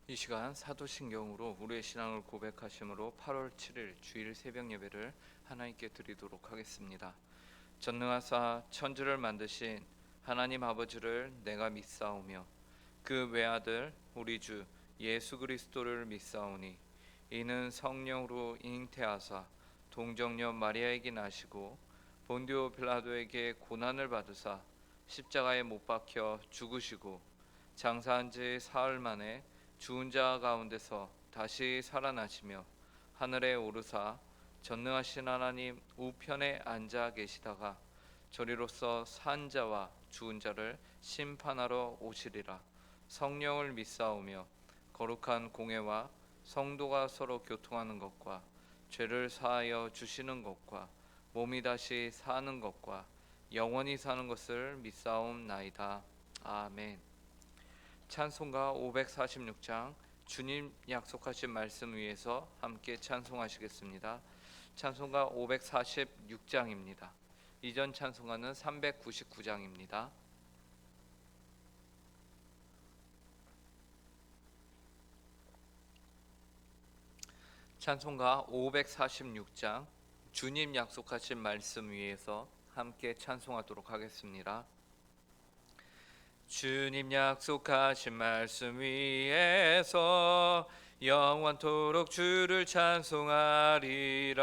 이 시간 사도신경으로 우리의 신앙을 고백하심으로 8월 7일 주일 새벽 예배를 하나님께 드리도록 하겠습니다. 전능하사 천지를 만드신 하나님 아버지를 내가 믿사오며 그 외아들 우리 주 예수 그리스도를 믿사오니 이는 성령으로 잉태하사 동정녀 마리아에게 나시고 본디오 빌라도에게 고난을 받으사 십자가에 못 박혀 죽으시고 장사한 지 사흘 만에 죽은 자 가운데서 다시 살아나시며 하늘에 오르사 전능하신 하나님 우편에 앉아 계시다가 저리로서 산 자와 죽은 자를 심판하러 오시리라. 성령을 믿사오며 거룩한 공회와 성도가 서로 교통하는 것과 죄를 사하여 주시는 것과 몸이 다시 사는 것과 영원히 사는 것을 믿사옵나이다. 아멘. 찬송가 546장 주님 약속하신 말씀 위에서 함께 찬송하시겠습니다. 찬송가 546장입니다. 이전 찬송가는 399장입니다. 찬송가 546장 주님 약속하신 말씀 위에서 함께 찬송하도록 하겠습니다. 주님 약속하신 말씀 위에서 영원토록 주를 찬송하리라.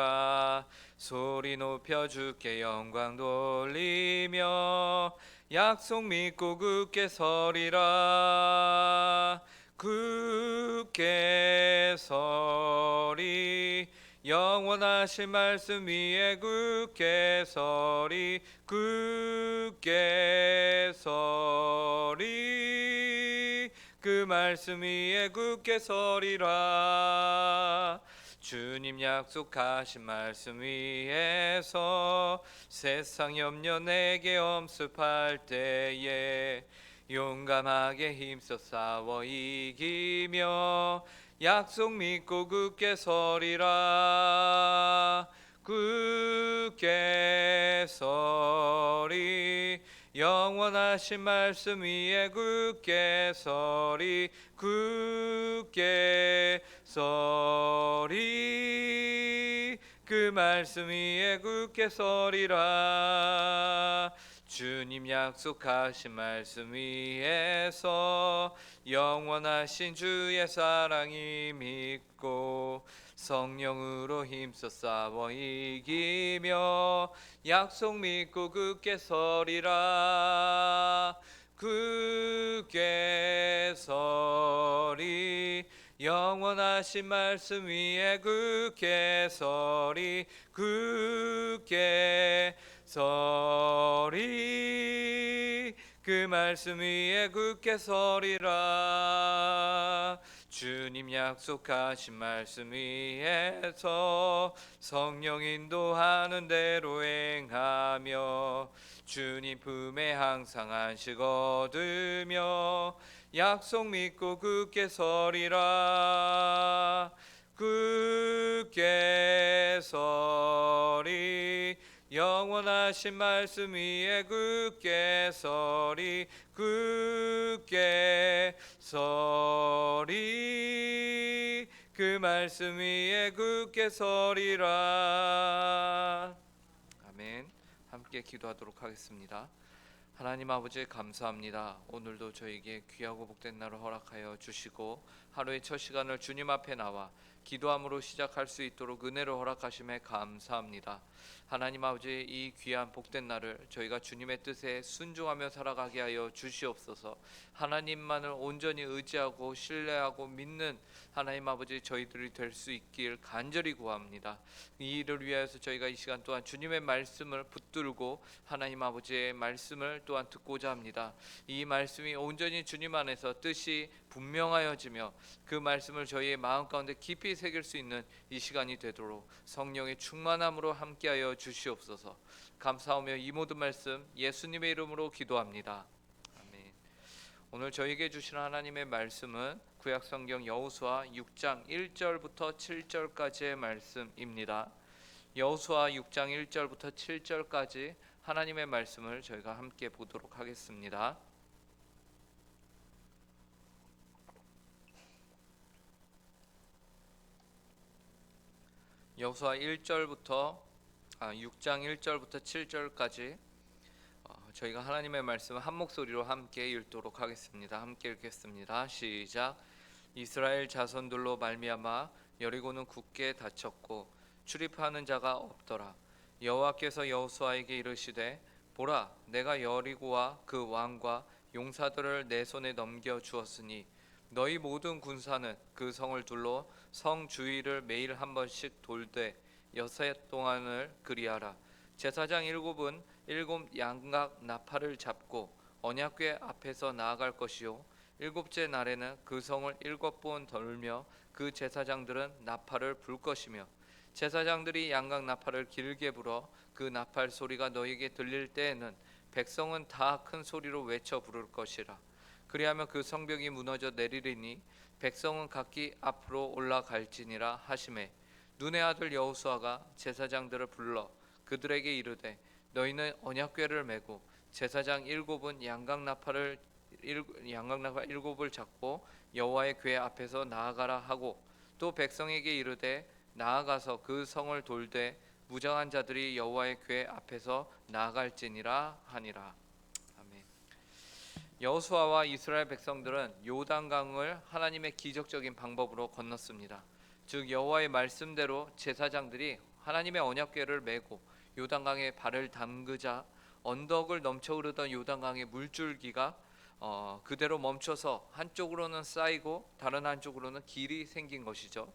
소리 높여 주께 영광 돌리며 약속 믿고 굳게 서리라. 굳게 서리 영원하신 말씀 위에 굳게 서리 굳게 서리 그 말씀 위에 굳게 서리라. 주님 약속하신 말씀 위에서 세상 염려 내게 엄습할 때에 용감하게 힘써 싸워 이기며 약속 믿고 굳게 서리라. 굳게 서리 영원하신 말씀 위에 굳게 서리 굳게 서리 그 말씀 위에 굳게 서리라. 주님 약속하신 말씀 위에서 영원하신 주의 사랑이 믿고 성령으로 힘써 싸워 이기며 약속 믿고 굳게 서리라. 굳게 서리 영원하신 말씀 위에 굳게 서리 굳게 서리 그 말씀 위에 굳게 서리라. 주님 약속하신 말씀 위에서 성령 인도하는 대로 행하며 주님 품에 항상 안식 얻으며 약속 믿고 굳게 서리라. 굳게 서리 영원하신 말씀 위에 굳게 서리 굳게 서리 그 말씀 위에 굳게 서리라. 아멘. 함께 기도하도록 하겠습니다. 하나님 아버지 감사합니다. 오늘도 저에게 귀하고 복된 날을 허락하여 주시고 하루의 첫 시간을 주님 앞에 나와 기도함으로 시작할 수 있도록 은혜를 허락하심에 감사합니다. 하나님 아버지 이 귀한 복된 날을 저희가 주님의 뜻에 순종하며 살아가게 하여 주시옵소서. 하나님만을 온전히 의지하고 신뢰하고 믿는 하나님 아버지 저희들이 될 수 있길 간절히 구합니다. 이 일을 위하여서 저희가 이 시간 또한 주님의 말씀을 붙들고 하나님 아버지의 말씀을 또한 듣고자 합니다. 이 말씀이 온전히 주님 안에서 뜻이 분명하여지며 그 말씀을 저희의 마음 가운데 깊이 새길 수 있는 이 시간이 되도록 성령의 충만함으로 함께하여 주시옵소서. 감사하며 이 모든 말씀 예수님의 이름으로 기도합니다. 아멘. 오늘 저에게 주시는 하나님의 말씀은 구약성경 여호수아 6장 1절부터 7절까지의 말씀입니다. 여호수아 6장 1절부터 7절까지 하나님의 말씀을 저희가 함께 보도록 하겠습니다. 여호수아 1절부터 6장 1절부터 7절까지 저희가 하나님의 말씀을 한 목소리로 함께 읽도록 하겠습니다. 함께 읽겠습니다. 시작. 이스라엘 자손들로 말미암아 여리고는 굳게 닫혔고 출입하는 자가 없더라. 여호와께서 여호수아에게 이르시되 보라, 내가 여리고와 그 왕과 용사들을 내 손에 넘겨 주었으니 너희 모든 군사는 그 성을 둘러 성 주위를 매일 한 번씩 돌되 여섯 동안을 그리하라. 제사장 일곱은 일곱 양각 나팔을 잡고 언약궤 앞에서 나아갈 것이요 일곱째 날에는 그 성을 일곱 번 돌며 그 제사장들은 나팔을 불 것이며 제사장들이 양각 나팔을 길게 불어 그 나팔 소리가 너희에게 들릴 때에는 백성은 다 큰 소리로 외쳐 부를 것이라. 그리하면 그 성벽이 무너져 내리리니 백성은 각기 앞으로 올라갈지니라 하시매 눈의 아들 여호수아가 제사장들을 불러 그들에게 이르되 너희는 언약궤를 메고 제사장 일곱은 양각 나팔 일곱을 잡고 여호와의 궤 앞에서 나아가라 하고 또 백성에게 이르되 나아가서 그 성을 돌되 무장한 자들이 여호와의 궤 앞에서 나아갈지니라 하니라. 아멘. 여호수아와 이스라엘 백성들은 요단강을 하나님의 기적적인 방법으로 건넜습니다. 즉 여호와의 말씀대로 제사장들이 하나님의 언약궤를 메고 요단강에 발을 담그자 언덕을 넘쳐 흐르던 요단강의 물줄기가 그대로 멈춰서 한쪽으로는 쌓이고 다른 한쪽으로는 길이 생긴 것이죠.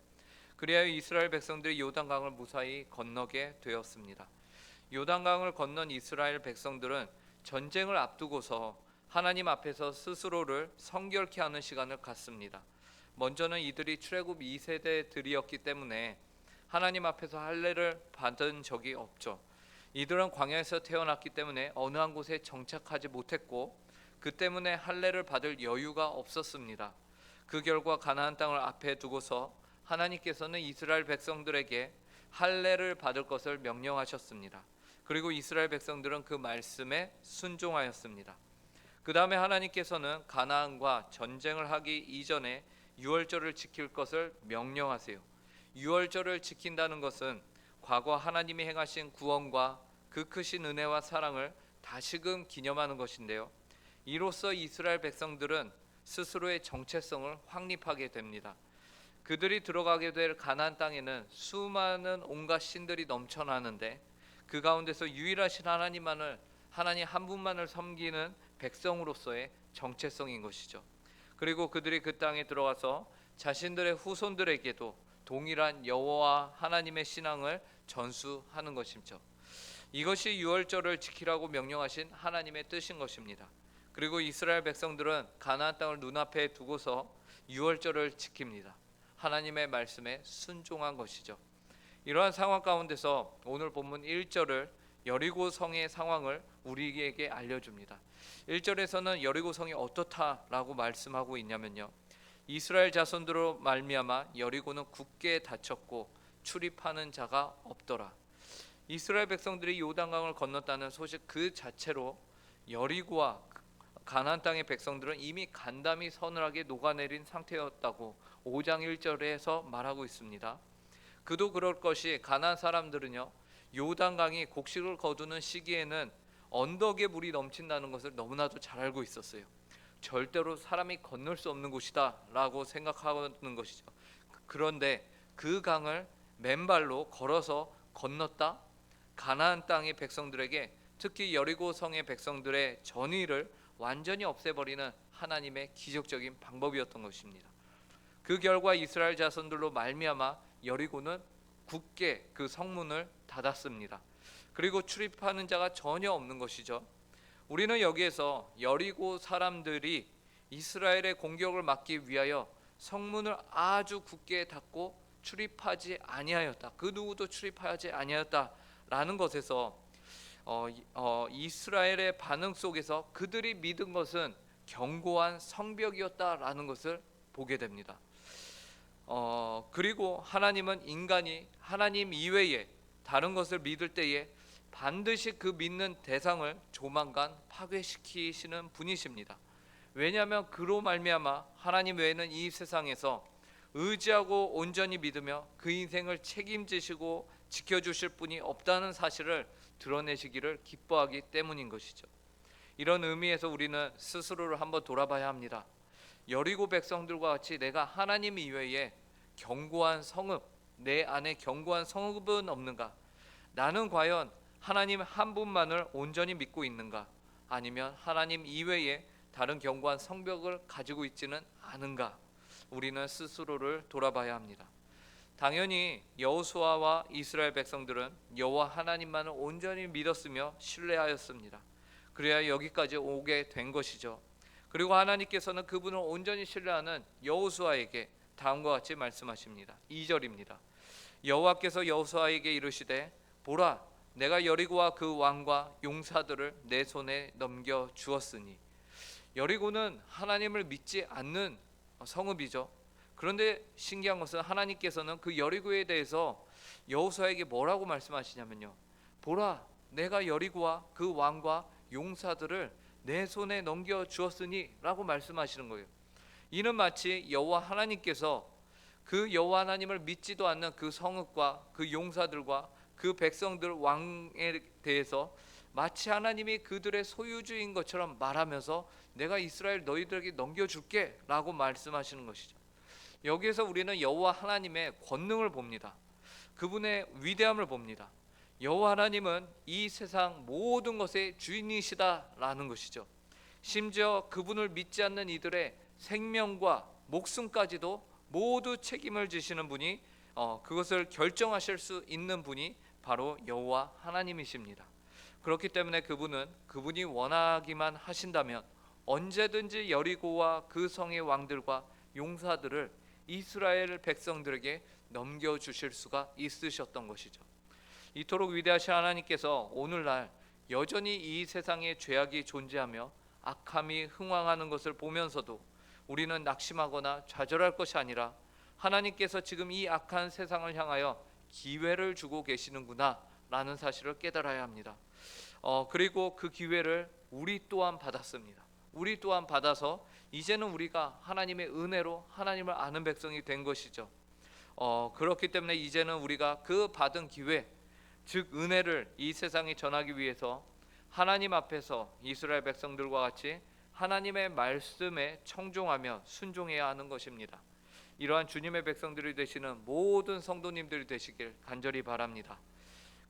그리하여 이스라엘 백성들이 요단강을 무사히 건너게 되었습니다. 요단강을 건넌 이스라엘 백성들은 전쟁을 앞두고서 하나님 앞에서 스스로를 성결케 하는 시간을 갖습니다. 먼저는 이들이 출애굽 2세대들이었기 때문에 하나님 앞에서 할례를 받은 적이 없죠. 이들은 광야에서 태어났기 때문에 어느 한 곳에 정착하지 못했고 그 때문에 할례를 받을 여유가 없었습니다. 그 결과 가나안 땅을 앞에 두고서 하나님께서는 이스라엘 백성들에게 할례를 받을 것을 명령하셨습니다. 그리고 이스라엘 백성들은 그 말씀에 순종하였습니다. 그 다음에 하나님께서는 가나안과 전쟁을 하기 이전에 유월절을 지킬 것을 명령하세요. 유월절을 지킨다는 것은 과거 하나님이 행하신 구원과 그 크신 은혜와 사랑을 다시금 기념하는 것인데요. 이로써 이스라엘 백성들은 스스로의 정체성을 확립하게 됩니다. 그들이 들어가게 될 가나안 땅에는 수많은 온갖 신들이 넘쳐나는데 그 가운데서 유일하신 하나님 한 분만을 섬기는 백성으로서의 정체성인 것이죠. 그리고 그들이 그 땅에 들어가서 자신들의 후손들에게도 동일한 여호와 하나님의 신앙을 전수하는 것이죠. 이것이 유월절을 지키라고 명령하신 하나님의 뜻인 것입니다. 그리고 이스라엘 백성들은 가나안 땅을 눈앞에 두고서 유월절을 지킵니다. 하나님의 말씀에 순종한 것이죠. 이러한 상황 가운데서 오늘 본문 1절을 여리고 성의 상황을 우리에게 알려줍니다. 1절에서는 여리고 성이 어떻다라고 말씀하고 있냐면요, 이스라엘 자손들로 말미암아 여리고는 굳게 닫혔고 출입하는 자가 없더라. 이스라엘 백성들이 요단강을 건넜다는 소식 그 자체로 여리고와 가나안 땅의 백성들은 이미 간담이 서늘하게 녹아내린 상태였다고 5장 1절에서 말하고 있습니다. 그도 그럴 것이 가나안 사람들은요, 요단강이 곡식을 거두는 시기에는 언덕에 물이 넘친다는 것을 너무나도 잘 알고 있었어요. 절대로 사람이 건널 수 없는 곳이다 라고 생각하는 것이죠. 그런데 그 강을 맨발로 걸어서 건넜다? 가나안 땅의 백성들에게, 특히 여리고 성의 백성들의 전의를 완전히 없애버리는 하나님의 기적적인 방법이었던 것입니다. 그 결과 이스라엘 자손들로 말미암아 여리고는 굳게 그 성문을 닫았습니다. 그리고 출입하는 자가 전혀 없는 것이죠. 우리는 여기에서 여리고 사람들이 이스라엘의 공격을 막기 위하여 성문을 아주 굳게 닫고 출입하지 아니하였다, 그 누구도 출입하지 아니하였다라는 것에서 이스라엘의 반응 속에서 그들이 믿은 것은 견고한 성벽이었다라는 것을 보게 됩니다. 그리고 하나님은 인간이 하나님 이외에 다른 것을 믿을 때에 반드시 그 믿는 대상을 조만간 파괴시키시는 분이십니다. 왜냐하면 그로 말미암아 하나님 외에는 이 세상에서 의지하고 온전히 믿으며 그 인생을 책임지시고 지켜주실 분이 없다는 사실을 드러내시기를 기뻐하기 때문인 것이죠. 이런 의미에서 우리는 스스로를 한번 돌아봐야 합니다. 여리고 백성들과 같이 내가 하나님 이외에 견고한 성읍, 내 안에 견고한 성읍은 없는가? 나는 과연 하나님 한 분만을 온전히 믿고 있는가? 아니면 하나님 이외에 다른 견고한 성벽을 가지고 있지는 않은가? 우리는 스스로를 돌아봐야 합니다. 당연히 여호수아와 이스라엘 백성들은 여호와 하나님만을 온전히 믿었으며 신뢰하였습니다. 그래야 여기까지 오게 된 것이죠. 그리고 하나님께서는 그분을 온전히 신뢰하는 여호수아에게 다음과 같이 말씀하십니다. 2절입니다. 여호와께서 여호수아에게 이르시되 보라 내가 여리고와 그 왕과 용사들을 내 손에 넘겨 주었으니. 여리고는 하나님을 믿지 않는 성읍이죠. 그런데 신기한 것은 하나님께서는 그 여리고에 대해서 여호수아에게 뭐라고 말씀하시냐면요, 보라 내가 여리고와 그 왕과 용사들을 내 손에 넘겨 주었으니 라고 말씀하시는 거예요. 이는 마치 여호와 하나님께서 그 여호와 하나님을 믿지도 않는 그 성읍과 그 용사들과 그 백성들 왕에 대해서 마치 하나님이 그들의 소유주인 것처럼 말하면서 내가 이스라엘 너희들에게 넘겨줄게 라고 말씀하시는 것이죠. 여기에서 우리는 여호와 하나님의 권능을 봅니다. 그분의 위대함을 봅니다. 여호와 하나님은 이 세상 모든 것의 주인이시다라는 것이죠. 심지어 그분을 믿지 않는 이들의 생명과 목숨까지도 모두 책임을 지시는 분이 그것을 결정하실 수 있는 분이 바로 여호와 하나님이십니다. 그렇기 때문에 그분이 원하기만 하신다면 언제든지 여리고와 그 성의 왕들과 용사들을 이스라엘 백성들에게 넘겨주실 수가 있으셨던 것이죠. 이토록 위대하신 하나님께서 오늘날 여전히 이 세상에 죄악이 존재하며 악함이 흥왕하는 것을 보면서도 우리는 낙심하거나 좌절할 것이 아니라 하나님께서 지금 이 악한 세상을 향하여 기회를 주고 계시는구나 라는 사실을 깨달아야 합니다. 그리고 그 기회를 우리 또한 받았습니다. 우리 또한 받아서 이제는 우리가 하나님의 은혜로 하나님을 아는 백성이 된 것이죠. 그렇기 때문에 이제는 우리가 그 받은 기회, 즉 은혜를 이 세상에 전하기 위해서 하나님 앞에서 이스라엘 백성들과 같이 하나님의 말씀에 청종하며 순종해야 하는 것입니다. 이러한 주님의 백성들이 되시는 모든 성도님들이 되시길 간절히 바랍니다.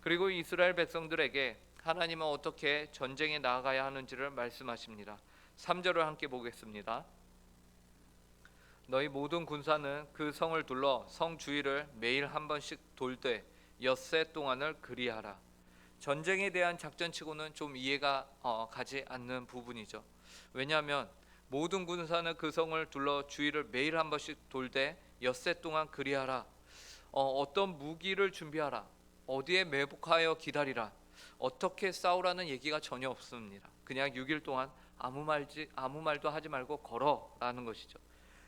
그리고 이스라엘 백성들에게 하나님은 어떻게 전쟁에 나아가야 하는지를 말씀하십니다. 3절을 함께 보겠습니다. 너희 모든 군사는 그 성을 둘러 성 주위를 매일 한 번씩 돌되 엿새 동안을 그리하라. 전쟁에 대한 작전치고는 좀 이해가 가지 않는 부분이죠. 왜냐하면 모든 군사는 그 성을 둘러 주위를 매일 한 번씩 돌되 엿새 동안 그리하라. 어떤 무기를 준비하라. 어디에 매복하여 기다리라. 어떻게 싸우라는 얘기가 전혀 없습니다. 그냥 6일 동안 아무 말도 하지 말고 걸어라는 것이죠.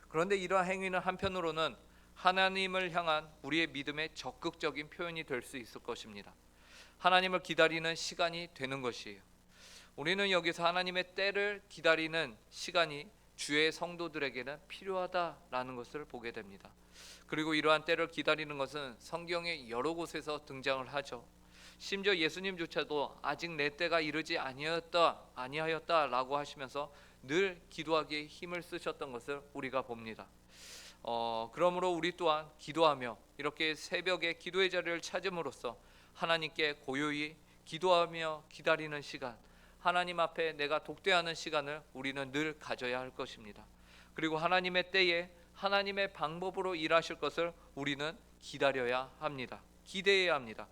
그런데 이러한 행위는 한편으로는 하나님을 향한 우리의 믿음의 적극적인 표현이 될 수 있을 것입니다. 하나님을 기다리는 시간이 되는 것이에요. 우리는 여기서 하나님의 때를 기다리는 시간이 주의 성도들에게는 필요하다라는 것을 보게 됩니다. 그리고 이러한 때를 기다리는 것은 성경의 여러 곳에서 등장을 하죠. 심지어 예수님조차도 아직 내 때가 이르지 아니하였다라고 하시면서 늘 기도하기에 힘을 쓰셨던 것을 우리가 봅니다. 그러므로 우리 또한 기도하며 이렇게 새벽에 기도의 자리를 찾음으로써 하나님께 고요히 기도하며 기다리는 시간, 하나님 앞에 내가 독대하는 시간을 우리는 늘 가져야 할 것입니다. 그리고 하나님의 때에 하나님의 방법으로 일하실 것을 우리는 기다려야 합니다. 기대해야 합니다.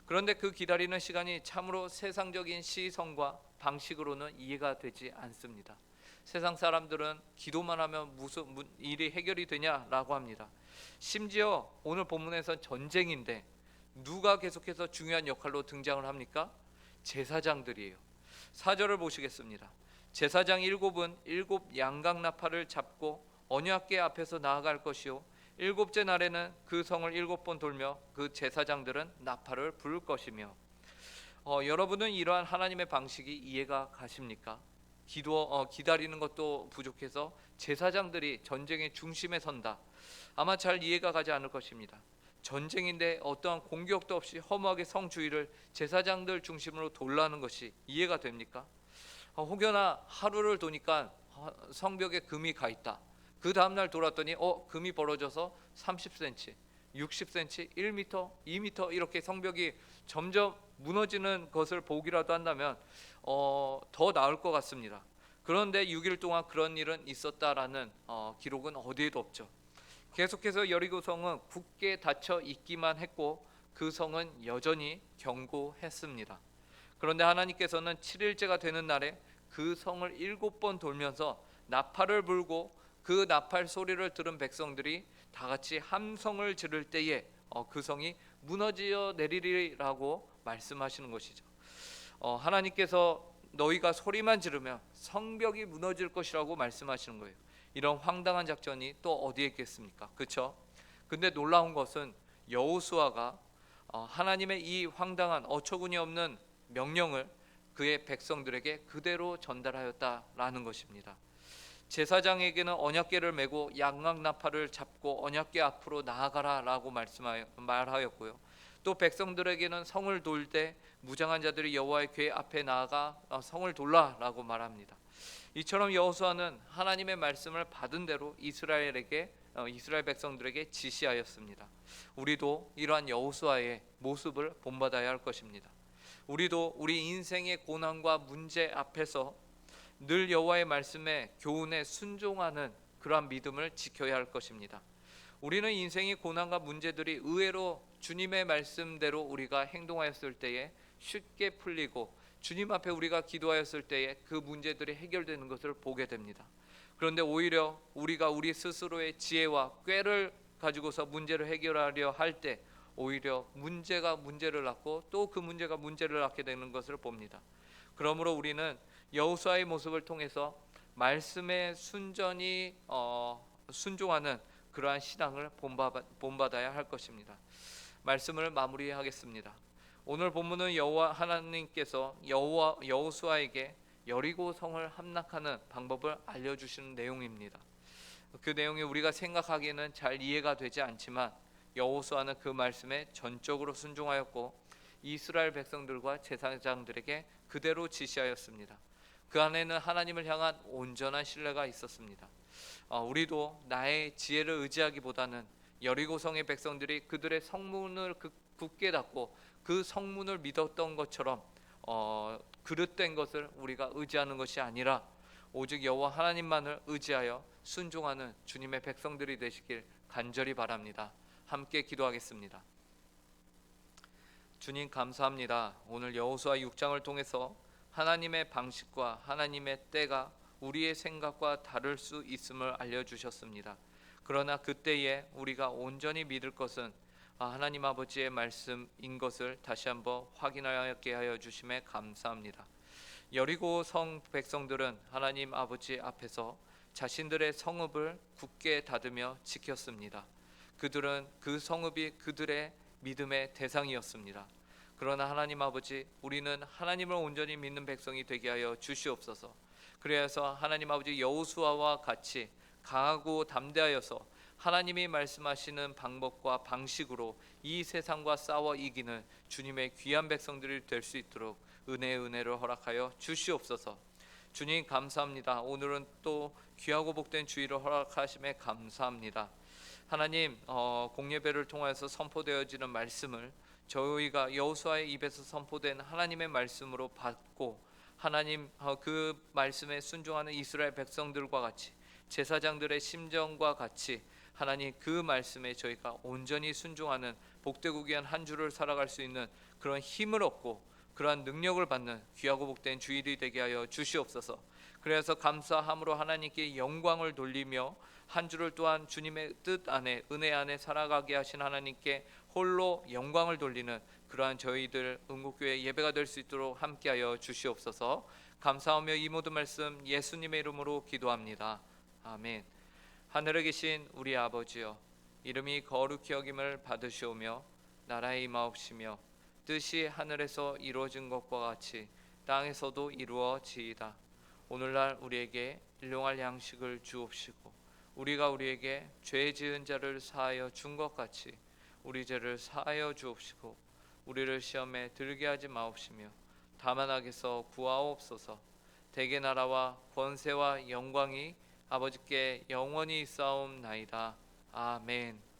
그런데 그 기다리는 시간이 참으로 세상적인 시선과 방식으로는 이해가 되지 않습니다. 세상 사람들은 기도만 하면 무슨 일이 해결이 되냐라고 합니다. 심지어 오늘 본문에서 전쟁인데 누가 계속해서 중요한 역할로 등장을 합니까? 제사장들이에요. 4절을 보시겠습니다. 제사장 7은 7 양각나팔을 잡고 언약궤 앞에서 나아갈 것이요 7째 날에는 그 성을 7번 돌며 그 제사장들은 나팔을 부를 것이며. 여러분은 이러한 하나님의 방식이 이해가 가십니까? 기다리는 것도 부족해서 제사장들이 전쟁의 중심에 선다. 아마 잘 이해가 가지 않을 것입니다. 전쟁인데 어떠한 공격도 없이 허무하게 성 주위를 제사장들 중심으로 돌라는 것이 이해가 됩니까? 혹여나 하루를 도니까 성벽에 금이 가 있다. 그 다음날 돌았더니 금이 벌어져서 30cm, 60cm, 1m, 2m 이렇게 성벽이 점점 무너지는 것을 보기라도 한다면 더 나을 것 같습니다. 그런데 6일 동안 그런 일은 있었다라는 기록은 어디에도 없죠. 계속해서 여리고 성은 굳게 닫혀 있기만 했고 그 성은 여전히 견고했습니다. 그런데 하나님께서는 7일째가 되는 날에 그 성을 7번 돌면서 나팔을 불고 그 나팔 소리를 들은 백성들이 다 같이 함성을 지를 때에 그 성이 무너져 내리리라고 말씀하시는 것이죠. 하나님께서 너희가 소리만 지르면 성벽이 무너질 것이라고 말씀하시는 거예요. 이런 황당한 작전이 또 어디에 있겠습니까? 그렇죠? 근데 놀라운 것은 여호수아가 하나님의 이 황당한 어처구니 없는 명령을 그의 백성들에게 그대로 전달하였다라는 것입니다. 제사장에게는 언약궤를 메고 양악나팔을 잡고 언약궤 앞으로 나아가라라고 말하였고요. 또 백성들에게는 성을 돌 때 무장한 자들이 여호와의 궤 앞에 나아가 성을 돌라라고 말합니다. 이처럼 여호수아는 하나님의 말씀을 받은 대로 이스라엘 백성들에게 지시하였습니다. 우리도 이러한 여호수아의 모습을 본받아야 할 것입니다. 우리도 우리 인생의 고난과 문제 앞에서 늘 여호와의 말씀에 교훈에 순종하는 그러한 믿음을 지켜야 할 것입니다. 우리는 인생의 고난과 문제들이 의외로 주님의 말씀대로 우리가 행동하였을 때에 쉽게 풀리고 주님 앞에 우리가 기도하였을 때에 그 문제들이 해결되는 것을 보게 됩니다. 그런데 오히려 우리가 우리 스스로의 지혜와 꾀를 가지고서 문제를 해결하려 할 때 오히려 문제가 문제를 낳고 또 그 문제가 문제를 낳게 되는 것을 봅니다. 그러므로 우리는 여호수아의 모습을 통해서 말씀에 순전히 순종하는 그러한 신앙을 본받아야 할 것입니다. 말씀을 마무리하겠습니다. 오늘 본문은 하나님께서 여호수아에게 여리고 성을 함락하는 방법을 알려주시는 내용입니다. 그 내용이 우리가 생각하기에는 잘 이해가 되지 않지만 여호수아는 그 말씀에 전적으로 순종하였고 이스라엘 백성들과 제사장들에게 그대로 지시하였습니다. 그 안에는 하나님을 향한 온전한 신뢰가 있었습니다. 우리도 나의 지혜를 의지하기보다는 여리고성의 백성들이 그들의 성문을 굳게 닫고 그 성문을 믿었던 것처럼 그릇된 것을 우리가 의지하는 것이 아니라 오직 여호와 하나님만을 의지하여 순종하는 주님의 백성들이 되시길 간절히 바랍니다. 함께 기도하겠습니다. 주님 감사합니다. 오늘 여호수아 6장을 통해서 하나님의 방식과 하나님의 때가 우리의 생각과 다를 수 있음을 알려주셨습니다. 그러나 그때에 우리가 온전히 믿을 것은 하나님 아버지의 말씀인 것을 다시 한번 확인하게 하여 주심에 감사합니다. 여리고 성 백성들은 하나님 아버지 앞에서 자신들의 성읍을 굳게 닫으며 지켰습니다. 그들은 그 성읍이 그들의 믿음의 대상이었습니다. 그러나 하나님 아버지, 우리는 하나님을 온전히 믿는 백성이 되게 하여 주시옵소서. 그래서 하나님 아버지 여호수아와 같이 강하고 담대하여서 하나님이 말씀하시는 방법과 방식으로 이 세상과 싸워 이기는 주님의 귀한 백성들이 될 수 있도록 은혜를 허락하여 주시옵소서. 주님 감사합니다. 오늘은 또 귀하고 복된 주일을 허락하심에 감사합니다. 하나님 공예배를 통해서 선포되어지는 말씀을 저희가 여호수아의 입에서 선포된 하나님의 말씀으로 받고 하나님 그 말씀에 순종하는 이스라엘 백성들과 같이 제사장들의 심정과 같이 하나님 그 말씀에 저희가 온전히 순종하는 복되고 귀한 한 주를 살아갈 수 있는 그런 힘을 얻고 그러한 능력을 받는 귀하고 복된 주일이 되게 하여 주시옵소서. 그래서 감사함으로 하나님께 영광을 돌리며 한 주를 또한 주님의 뜻 안에 은혜 안에 살아가게 하신 하나님께 홀로 영광을 돌리는 그러한 저희들 응국교회 예배가 될 수 있도록 함께하여 주시옵소서. 감사하며 이 모든 말씀 예수님의 이름으로 기도합니다. 아멘. 하늘에 계신 우리 아버지여, 이름이 거룩히 여김을 받으시오며 나라의 임하옵시며 뜻이 하늘에서 이루어진 것과 같이 땅에서도 이루어지이다. 오늘날 우리에게 일용할 양식을 주옵시고 우리가 우리에게 죄 지은 자를 사하여 준 것 같이 우리 죄를 사하여 주옵시고 우리를 시험에 들게 하지 마옵시며 다만 악에서 구하옵소서. 대개 나라와 권세와 영광이 아버지께 영원히 있사옵나이다. 아멘.